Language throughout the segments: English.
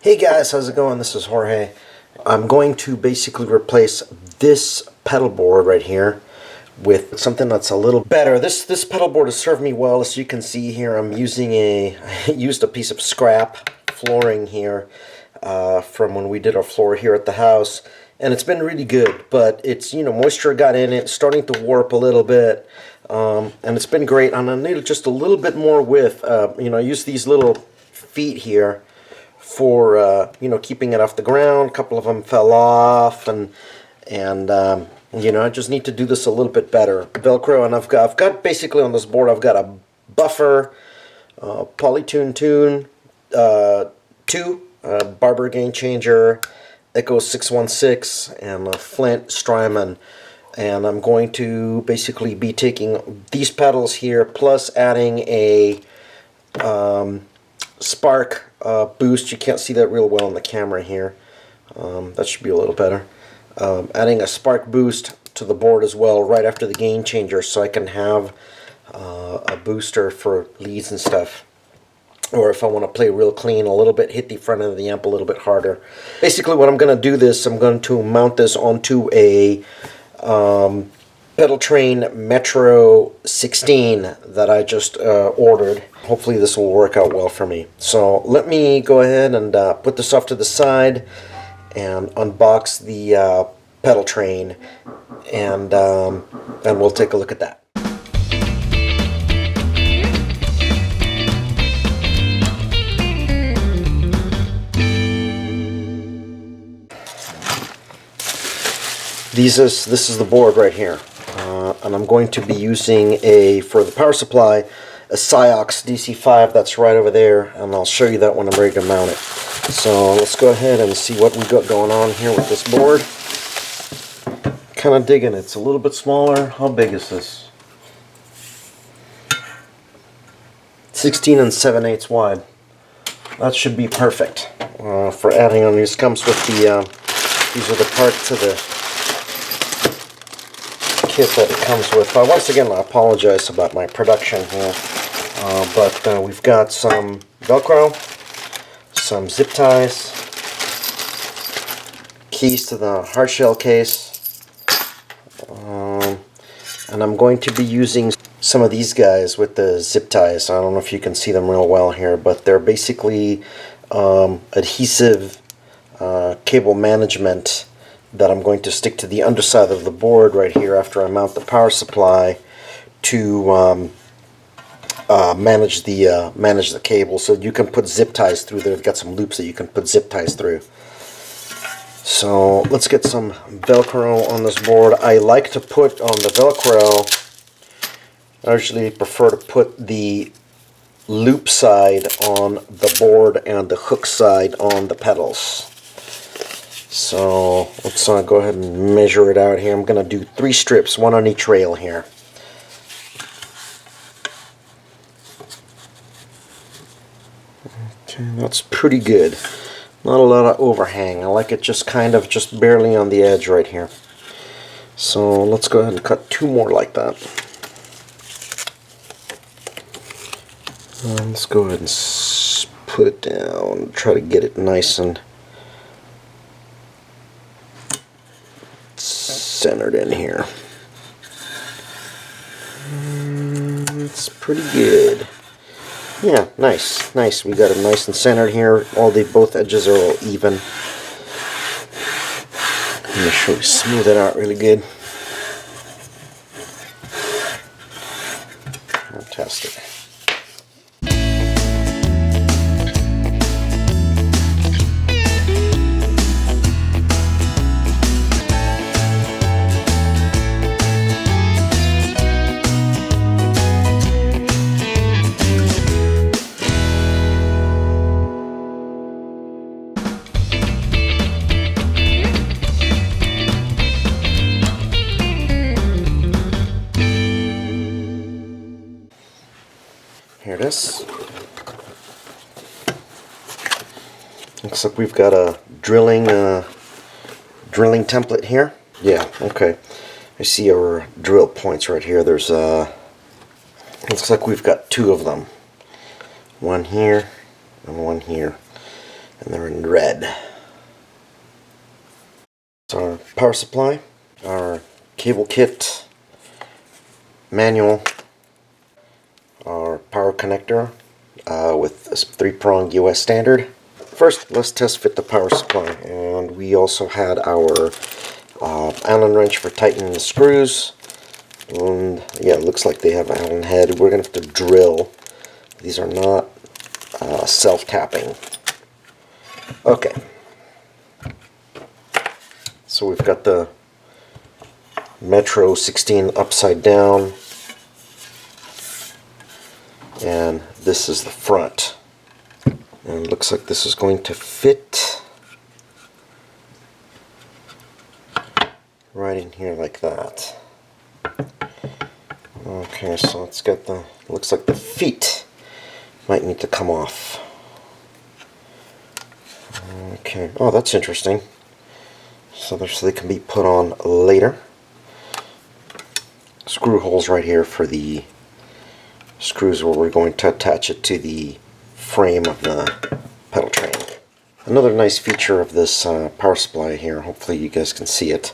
Hey guys, how's it going? This is Jorge. I'm going to basically replace this pedal board right here with something that's a little better. This pedal board has served me well. As you can see here, I used a piece of scrap flooring here from when we did our floor here at the house, and it's been really good. But it's, moisture got in it, starting to warp a little bit, and it's been great. And I need just a little bit more width. I use these little feet here for keeping it off the ground. A couple of them fell off, and I just need to do this a little bit better. Velcro, and I've got basically on this board I've got a buffer, Polytune 2, Barber gain changer, Echo 616, and a Flint Strymon. And I'm going to basically be taking these pedals here plus adding a spark boost. You can't see that real well in the camera here. That should be a little better. Adding a spark boost to the board as well right after the gain changer, so I can have a booster for leads and stuff. Or if I want to play real clean, a little bit, hit the front end of the amp a little bit harder. Basically what I'm going to do this, I'm going to mount this onto a Pedaltrain Metro 16 that I just ordered. Hopefully this will work out well for me. So let me go ahead and put this off to the side and unbox the Pedaltrain, and we'll take a look at that. This is the board right here, and I'm going to be using for the power supply a CIOKS DC5 that's right over there, and I'll show you that when I'm ready to mount it. So let's go ahead and see what we got going on here with this board. Kind of digging it. It's a little bit smaller. How big is this? 16 7/8 wide. That should be perfect for adding on. This comes with the these are the parts of the kit that it comes with. Once again, I apologize about my production here, but we've got some Velcro, some zip ties, keys to the hard shell case, and I'm going to be using some of these guys with the zip ties. I don't know if you can see them real well here, but they're basically adhesive cable management that I'm going to stick to the underside of the board right here after I mount the power supply to manage the cable. So you can put zip ties through there. They've got some loops that you can put zip ties through. So let's get some Velcro on this board. I like to put on the Velcro, I usually prefer to put the loop side on the board and the hook side on the pedals. So let's go ahead and measure it out here. I'm going to do 3 strips, 1 on each rail here. Okay, that's pretty good. Not a lot of overhang. I like it just barely on the edge right here. So let's go ahead and cut 2 more like that. Let's go ahead and put it down, try to get it nice and centered in here. It's pretty good. Yeah, nice. We got it nice and centered here. Both edges are all even. I'm gonna show you, smooth it out really good. Fantastic. Here it is. Looks like we've got a drilling template here. Yeah, okay. I see our drill points right here. There's looks like we've got 2 of them. One here and one here. and they're in red. So our power supply, our cable kit, manual, our power connector with a 3-prong US standard. First, let's test fit the power supply, and we also had our Allen wrench for tightening the screws. And yeah, it looks like they have an Allen head. We're going to have to drill. These are not self-tapping. Okay. So we've got the Metro 16 upside down. And this is the front. And it looks like this is going to fit right in here like that. Okay, so it's got the, looks like the feet might need to come off. Okay, oh, that's interesting. So they can be put on later. Screw holes right here for the screws where we're going to attach it to the frame of the pedal train. Another nice feature of this power supply here, hopefully you guys can see it.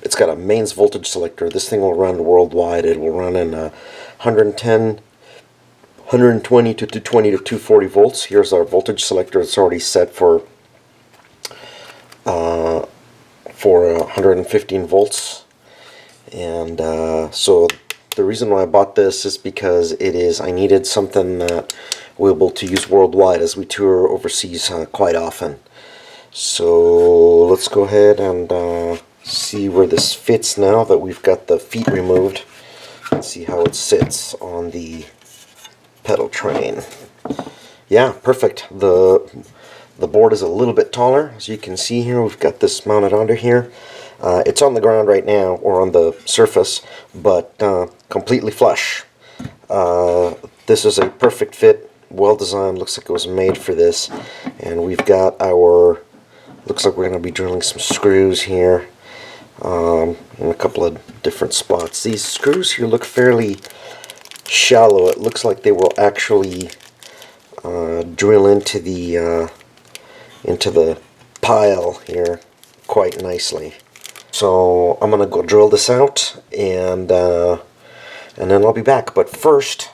It's got a mains voltage selector. This thing will run worldwide. It will run in 110, 120 to 220 to 240 volts. Here's our voltage selector. It's already set for 115 volts. And so the reason why I bought this is because I needed something that we're able to use worldwide as we tour overseas quite often. So let's go ahead and see where this fits now that we've got the feet removed, and see how it sits on the pedal train. Yeah, perfect. The board is a little bit taller. As you can see here, we've got this mounted under here. It's on the ground right now, or on the surface, but completely flush. This is a perfect fit, well designed, looks like it was made for this. And we've got our, looks like we're going to be drilling some screws here in a couple of different spots. These screws here look fairly shallow. It looks like they will actually drill into the pile here quite nicely. So I'm gonna go drill this out, and then I'll be back. But first,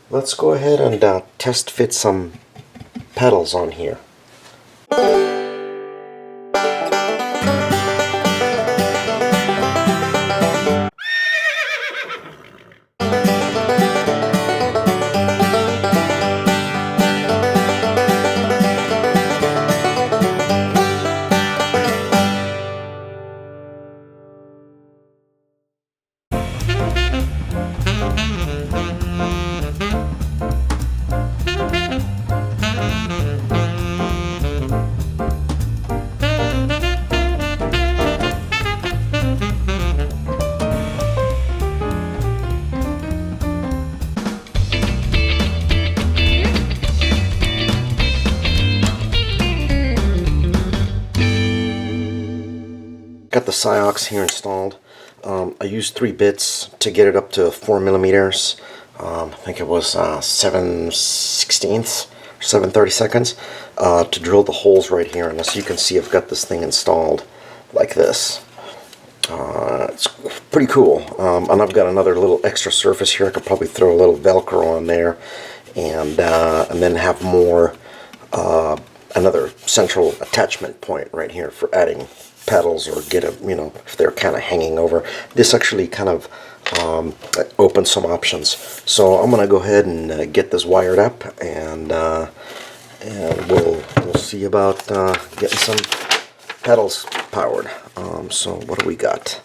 let's go ahead and test fit some pedals on here. Got the CIOKS here installed. I used 3 bits to get it up to 4 millimeters. I think it was 7/16 or 7/32 to drill the holes right here. And as you can see, I've got this thing installed like this. It's pretty cool. And I've got another little extra surface here. I could probably throw a little Velcro on there, and then have more another central attachment point right here for adding pedals, or get a, you know, if they're kind of hanging over. This actually kind of opens some options. So I'm gonna go ahead and get this wired up, and we'll see about getting some pedals powered. So what do we got?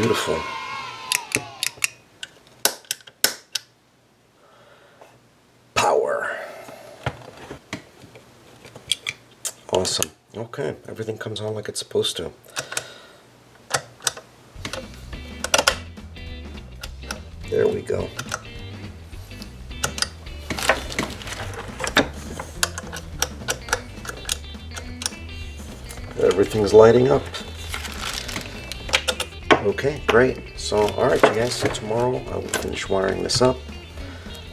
Beautiful. Power. Awesome. Okay, everything comes on like it's supposed to. There we go. Everything's lighting up. Okay, great. So, alright you guys, so tomorrow I will finish wiring this up.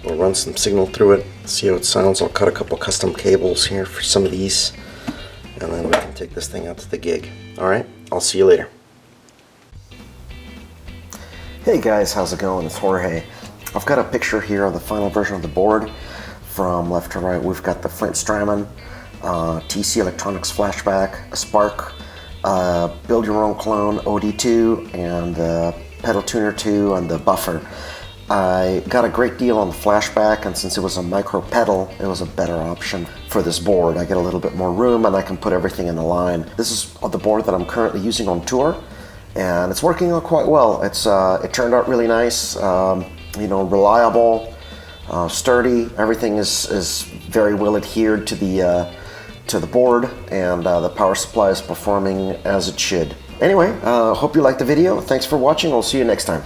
We'll run some signal through it, see how it sounds. I'll cut a couple custom cables here for some of these, and then we can take this thing out to the gig. Alright, I'll see you later. Hey guys, how's it going? It's Jorge. I've got a picture here of the final version of the board. From left to right, we've got the Flint Strymon, TC Electronics Flashback, a Spark, Build Your Own Clone OD2, and the Pedal Tuner 2 and the buffer. I got a great deal on the Flashback, and since it was a micro pedal, it was a better option for this board. I get a little bit more room and I can put everything in the line. This is the board that I'm currently using on tour, and it's working out quite well. It turned out really nice, you know, reliable, sturdy. Everything is very well adhered to the board, and the power supply is performing as it should. Anyway, hope you liked the video. Thanks for watching. I'll see you next time.